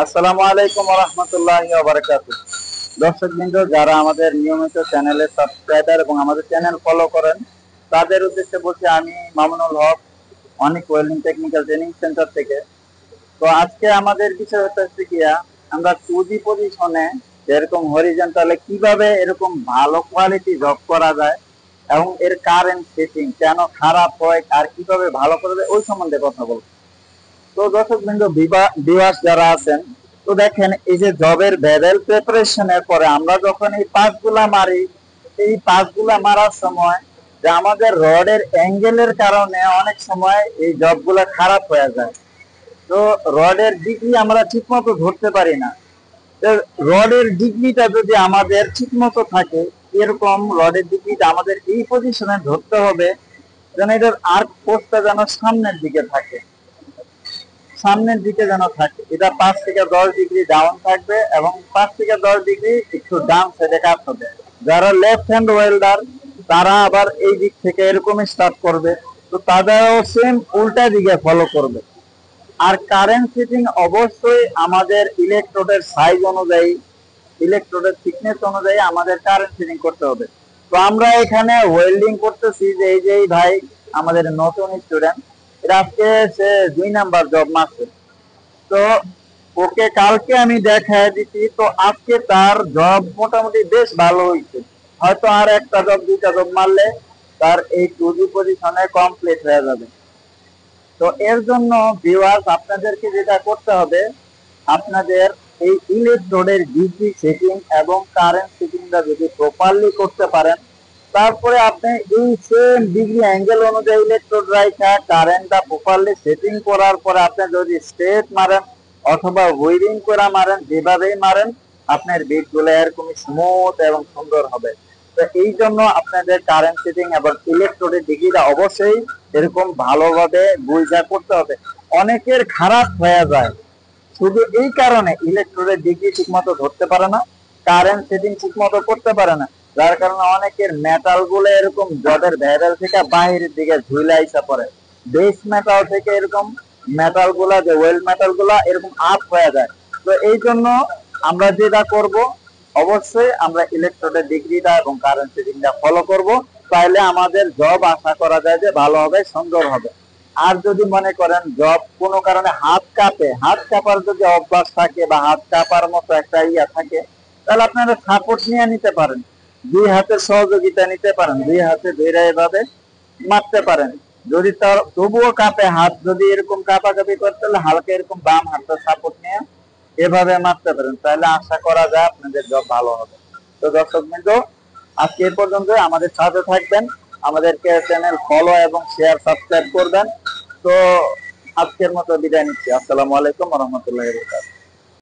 আসসালামু আলাইকুম ওয়া রাহমাতুল্লাহি ওয়া বারাকাতুহু। দর্শকবৃন্দ, যারা আমাদের নিয়মিত চ্যানেলে সাবস্ক্রাইবার এবং আমাদের চ্যানেল ফলো করেন, তাদের উদ্দেশ্যে বলছি আমি মামুনুল হক, অনেক ওয়েল্ডিং টেকনিক্যাল ট্রেনিং সেন্টার থেকে। তো আজকে আমাদের বিষয় হচ্ছে গিয়া আমরা 2D পজিশনে যেরকম হরিজন্টালে কিভাবে এরকম ভালো কোয়ালিটি জব করা যায় এবং এর কারেন্ট সেটিং কেন খারাপ হয় আর কিভাবে ভালো করা যায় ওই সম্বন্ধে কথা বলবো। তো দর্শক বিন্দু ভিউয়ার্স যারা আছেন, তো দেখেন এই যে জবের লেভেল প্রিপারেশনের পরে আমরা যখন এই পাসগুলা মারি, এই পাসগুলা মারার সময় যে আমাদের রডের অ্যাঙ্গেলের কারণে অনেক সময় এই জবগুলা খারাপ হয়ে যায়। তো রডের ডিগ্রি আমরা ঠিক মতো ধরতে পারি না। রডের ডিগ্রিটা যদি আমাদের ঠিক মতো থাকে, এরকম রডের ডিগ্রিটা আমাদের এই পজিশনে ধরতে হবে যেন এটার আর্ক পোস্টটা যেন সামনের দিকে যেন থাকে। এটা 5 থেকে 10 ডিগ্রি ডাউন থাকবে এবং 5 থেকে 10 ডিগ্রি একটু ডাউন সাইডে কাট হবে। যারা লেফট হ্যান্ড ওয়েল্ডার তারা আবার এই দিক থেকে এরকম স্টার্ট করবে, তো তাদেরও সেম উল্টা দিকে ফলো করবে। আর কারেন্ট সেটিং অবশ্যই আমাদের ইলেকট্রোডের সাইজ অনুযায়ী, ইলেকট্রোডের থিকনেস অনুযায়ী আমাদের কারেন্ট সেটিং করতে হবে। তো আমরা এখানে ওয়েল্ডিং করতেছি যে এই যে ভাই আমাদের নতুন স্টুডেন্ট, এটা আজকে সে 2 নাম্বার জব মারছে। তো ওকে কালকে আমি দেখায় দিছি, তো আজকে তার জব মোটামুটি বেশ ভালো হয়েছে। হয়তো আর একটা জব 2টা জব মারলে তার এই 2D পজিশনে কমপ্লিট হয়ে যাবে। তো এর জন্য ভিউয়ার্স আপনাদেরকে যেটা করতে হবে, আপনাদের এই ইলেকট্রোডের ডিগ্রি সেটিং এবং কারেন্ট সেটিংটা যদি প্রপারলি করতে পারেন, তারপরে আপনি এই সেম ডিগ্রি অ্যাঙ্গেল অনুযায়ী ইলেকট্রোড রাখা কারেন্টটা প্রপারলি সেটিং করার পরে আপনি যদি স্ট্রেট মারেন অথবা হুইরিং করে মারেন, যেভাবেই মারেন আপনার বিটগুলো এরকমই স্মুথ এবং সুন্দর হবে। তো এই জন্য আপনাদের কারেন্ট সেটিং এবং ইলেকট্রোডের ডিগ্রিটা অবশ্যই এরকম ভালোভাবে বুঝা করতে হবে। অনেকের খারাপ হয়ে যায় শুধু এই কারণে ইলেকট্রোডের ডিগ্রি ঠিক মতো ধরতে পারে না, কারেন্ট সেটিং ঠিক মতো করতে পারে না, যার কারণে অনেকের মেটাল গুলো এরকম জবের ভেবেল থেকে বাহিরের দিকে ঝুলে আইসা পড়ে। বেস মেটাল থেকে এরকম মেটাল গুলা, যে ওয়েল্ড মেটাল গুলা এরকম আপ হয়ে যায়। তো এই জন্য আমরা যেটা করব, অবশ্যই আমরা ইলেকট্রোডের ডিগ্রিটা এবং কারেন্ট সেটিংটা ফলো করব, তাহলে আমাদের জব আশা করা যায় যে ভালো হবে, সুন্দর হবে। আর যদি মনে করেন জব কোনো কারণে হাত কাঁপে, হাত কাঁপার যদি অভ্যাস থাকে বা হাত কাঁপার মতো একটা ইয়া থাকে, তাহলে আপনারা সাপোর্ট নিয়ে নিতে পারেন, 2 হাতের সহযোগিতা নিতে পারেন, 2 হাতে ধরে এভাবে মারতে পারেন। যদি তার তবুও কাঁপে হাত, যদি এরকম কাঁপাকাঁপি করতে হলে হালকা এরকম বাম হাতটা সাপোর্ট নিয়ে এভাবে মারতে পারেন, তাহলে আশা করা যায় আপনাদের জব ভালো হবে। তো দর্শক বিন্দু, আজকে এ পর্যন্ত। আমাদের সাথে থাকবেন, আমাদেরকে চ্যানেল ফলো এবং শেয়ার সাবস্ক্রাইব করবেন। তো আজকের মতো বিদায় নিচ্ছি। আসসালামু আলাইকুম ওয়া রাহমাতুল্লাহি ওয়া বারাকাতুহু।